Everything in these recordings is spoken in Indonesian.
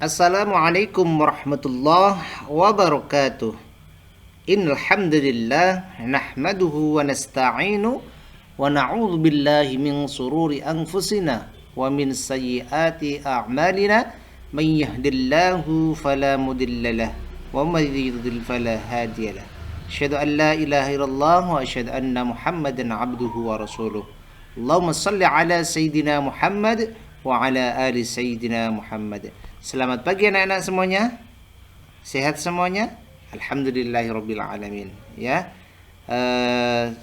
Assalamualaikum warahmatullahi wabarakatuh. Innal hamdalillah nahmaduhu wa nasta'inu wa na'udzu billahi min sururi anfusina wa min sayyiati a'malina. May yahdihillahu fala mudhillalah wa may yudhlil fala hadiyalah. Asyhadu an la ilaha illallah wa asyhadu anna Muhammadan abduhu wa rasuluh. Allahumma shalli ala sayyidina Muhammad wa ala ali sayyidina Muhammad. Selamat pagi anak-anak semuanya. Sehat semuanya? Alhamdulillahirabbil alamin. Ya.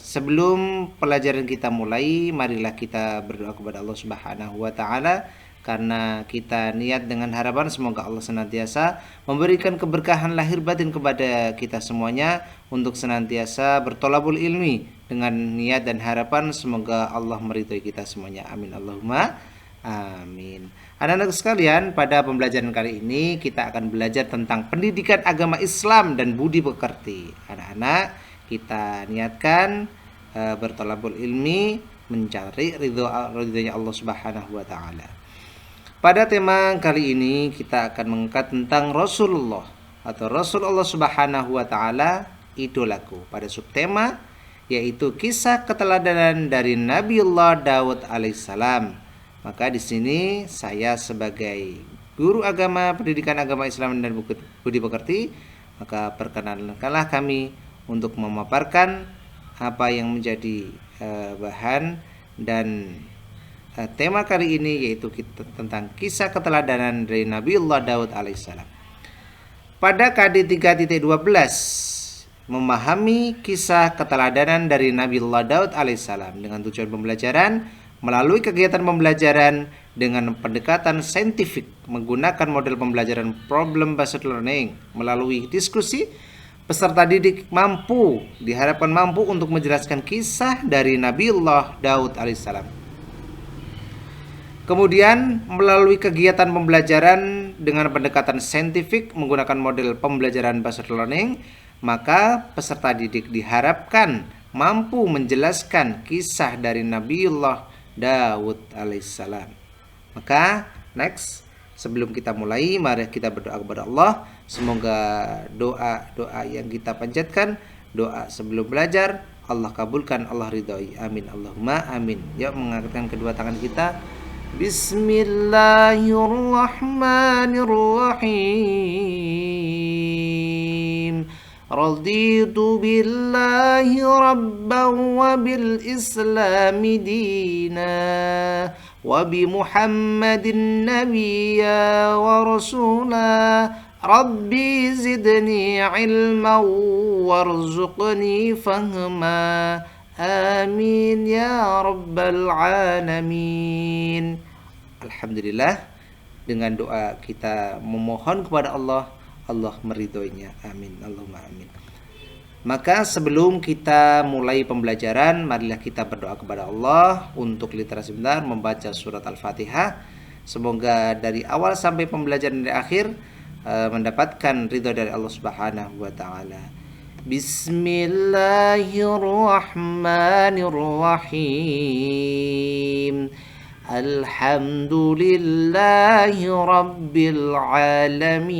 Sebelum pelajaran kita mulai, marilah kita berdoa kepada Allah Subhanahu wa taala karena kita niat dengan harapan semoga Allah senantiasa memberikan keberkahan lahir batin kepada kita semuanya untuk senantiasa bertolabul ilmi dengan niat dan harapan semoga Allah meridhai kita semuanya. Amin Allahumma amin. Anak-anak sekalian, pada pembelajaran kali ini kita akan belajar tentang pendidikan agama Islam dan budi pekerti. Anak-anak, kita niatkan bertolabul ilmi, mencari ridhonya Allah Subhanahu wa taala. Pada tema kali ini kita akan mengangkat tentang Rasulullah atau Rasul Allah Subhanahu wa taala, idolaku, pada subtema yaitu kisah keteladanan dari Nabiullah Daud alaihissalam. Maka di sini saya sebagai guru agama, pendidikan agama Islam dan budi pekerti, maka perkenankanlah kami untuk memaparkan apa yang menjadi bahan dan tema kali ini yaitu tentang kisah keteladanan dari Nabiullah Daud alaihissalam. Pada KD 3.12 memahami kisah keteladanan dari Nabiullah Daud alaihissalam dengan tujuan pembelajaran melalui kegiatan pembelajaran dengan pendekatan saintifik menggunakan model pembelajaran problem based learning. Melalui diskusi, peserta didik diharapkan mampu untuk menjelaskan kisah dari Nabiullah Daud alaihissalam. Kemudian melalui kegiatan pembelajaran dengan pendekatan saintifik menggunakan model pembelajaran based learning, maka peserta didik diharapkan mampu menjelaskan kisah dari Nabiullah Daud alaihissalam. Maka next, sebelum kita mulai, mari kita berdoa kepada Allah. Semoga doa-doa yang kita panjatkan, doa sebelum belajar, Allah kabulkan, Allah ridhoi. Amin Allahumma amin. Yuk mengangkatkan kedua tangan kita. Bismillahirrahmanirrahim. Raditu billahi rabban wa bil islami dina wa bi muhammadin nabiyya wa rasula. Rabbi zidni ilma warzuqni fahma. Amin ya rabbal alamin. Alhamdulillah, dengan doa kita memohon kepada Allah, Allah meridhoinya. Amin Allahumma amin. Maka sebelum kita mulai pembelajaran, marilah kita berdoa kepada Allah untuk literasi benar membaca surat Al-Fatihah. Semoga dari awal sampai pembelajaran dari akhir mendapatkan ridho dari Allah Subhanahu wa taala. Bismillahirrahmanirrahim. Alhamdulillahi rabbil alamin.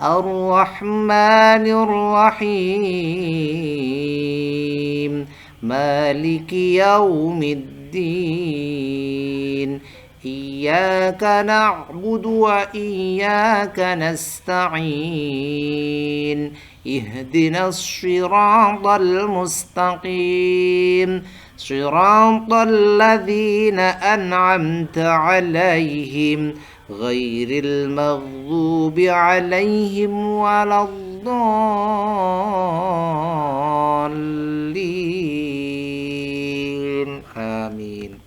Ar-Rahmanir-Rahim. Maliki yaumiddin. Iyyaka na'budu wa iyyaka nasta'in. Ihdinas shiratal mustaqim. Shiratal ladzina an'amta 'alaihim ghairil maghdubi 'alaihim waladdallin. Amin.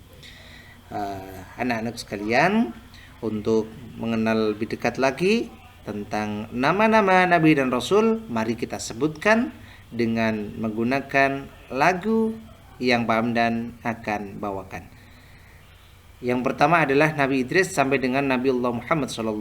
Anak-anak sekalian, untuk mengenal lebih dekat lagi tentang nama-nama Nabi dan Rasul, mari kita sebutkan dengan menggunakan lagu yang Pak Hamdan akan bawakan. Yang pertama adalah Nabi Idris sampai dengan Nabiullah Muhammad SAW.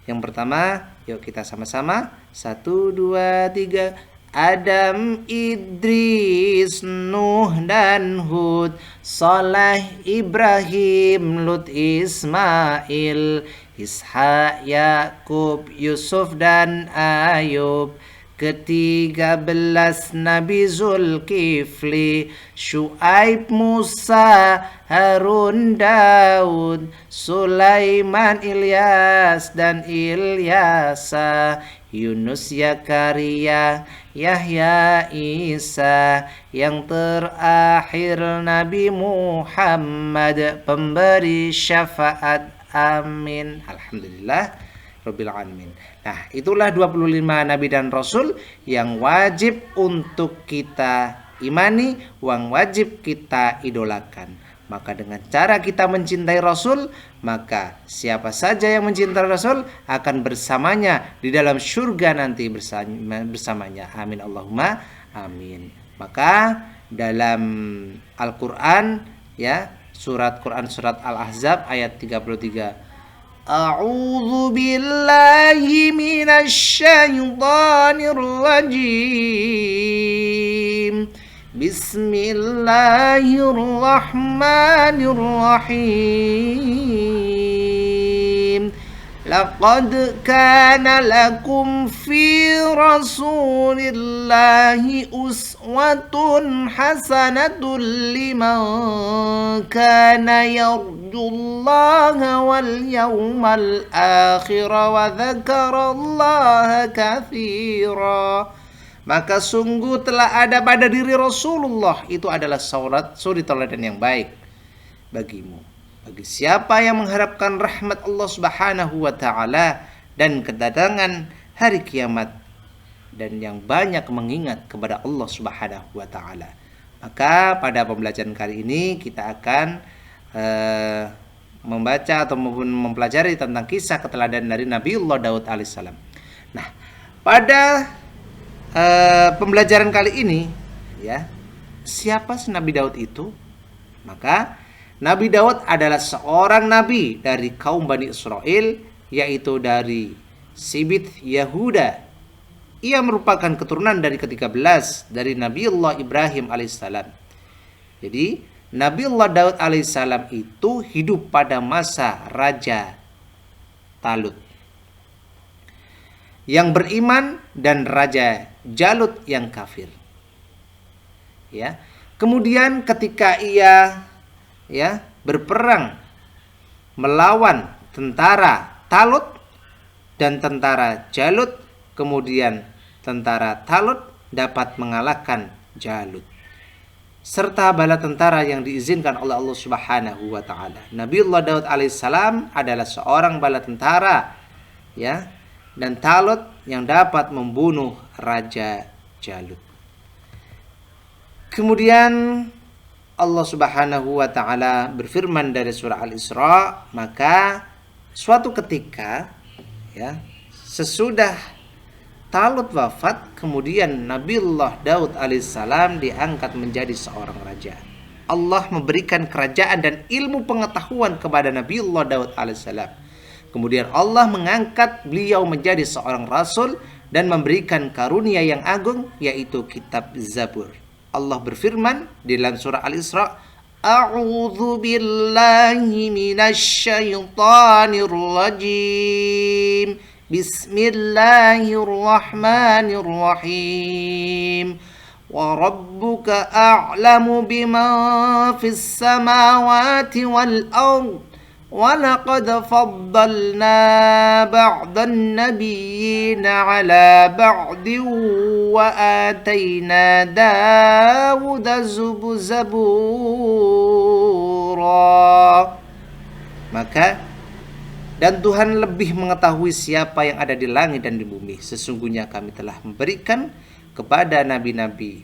Yang pertama, yuk kita sama-sama. 1, 2, 3. Adam, Idris, Nuh dan Hud, Saleh, Ibrahim, Lut, Ismail, Ishak, Yakub, Yusuf dan Ayub. Ke-13 Nabi Zulkifli, Syuaib, Musa, Harun, Daud, Sulaiman, Ilyas dan Ilyasa, Yunus, Zakaria, Yahya, Isa, yang terakhir Nabi Muhammad, pemberi syafaat. Amin. Alhamdulillah Rabbil Alamin. Nah, itulah 25 nabi dan rasul yang wajib untuk kita imani, yang wajib kita idolakan. Maka dengan cara kita mencintai Rasul, maka siapa saja yang mencintai Rasul akan bersamanya di dalam surga nanti bersamanya. Amin Allahumma amin. Maka dalam Al-Qur'an ya, surat Al-Ahzab ayat 33, A'udzu billahi minasy syaithanir rajim. Bismillahirrahmanirrahim. Laqad kana lakum fi rasulillahi uswatun hasanatun liman kana yarjullaha wal yawmal akhir wa dzakarallaha katsira. Maka sungguh telah ada pada diri Rasulullah itu adalah suri teladan yang baik bagimu, bagi siapa yang mengharapkan rahmat Allah Subhanahu wa taala dan kedatangan hari kiamat, dan yang banyak mengingat kepada Allah Subhanahu wa taala. Maka pada pembelajaran kali ini kita akan membaca atau mempelajari tentang kisah keteladanan dari Nabiullah Daud alaihissalam. Nah, pada pembelajaran kali ini ya, siapa sih Nabi Daud itu? Maka Nabi Daud adalah seorang nabi dari kaum Bani Israel, yaitu dari Sibit Yahuda. Ia merupakan keturunan dari ke-13 dari Nabiullah Ibrahim alaihissalam. Jadi Nabiullah Daud alaihissalam itu hidup pada masa Raja Talut yang beriman dan Raja Jalut yang kafir. Ya. Kemudian ketika ia berperang melawan tentara Talut dan tentara Jalut, kemudian tentara Talut dapat mengalahkan Jalut serta bala tentara yang diizinkan oleh Allah Subhanahu wa taala. Nabiullah Daud alaihissalam adalah seorang bala tentara ya, dan Talut yang dapat membunuh Raja Jalut. Kemudian Allah Subhanahu wa taala berfirman dari surah Al-Isra, maka suatu ketika ya, sesudah Talut wafat, kemudian Nabiullah Daud alaihissalam diangkat menjadi seorang raja. Allah memberikan kerajaan dan ilmu pengetahuan kepada Nabiullah Daud alaihissalam. Kemudian Allah mengangkat beliau menjadi seorang rasul dan memberikan karunia yang agung, yaitu kitab Zabur. Allah berfirman di dalam surah Al-Isra, A'udzu billahi minasy syaithanir rajim. Bismillahirrahmanirrahim. Wa rabbuka a'lamu biman fis samawati wal ardh. وَلَقَدْ فَضَّلْنَا بَعْضَ النَّبِيِّينَ عَلَى بَعْضٍ وَآتَيْنَا دَاوُدَ زَبُورًا. Maka dan Tuhan lebih mengetahui siapa yang ada di langit dan di bumi. Sesungguhnya kami telah memberikan kepada nabi-nabi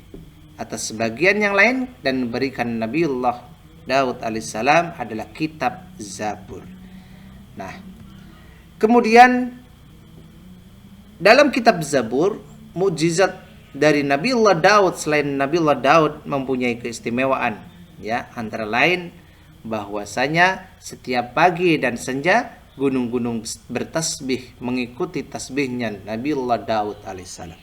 atas sebagian yang lain, dan memberikan Nabiullah Daud alaihissalam adalah kitab Zabur. Nah, kemudian dalam kitab Zabur, mukjizat dari Nabiullah Daud, selain Nabiullah Daud mempunyai keistimewaan ya, antara lain bahwasanya setiap pagi dan senja gunung-gunung bertasbih mengikuti tasbihnya Nabiullah Daud alaihissalam.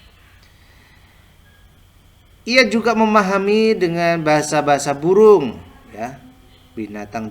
Ia juga memahami dengan bahasa-bahasa burung, ya, binatang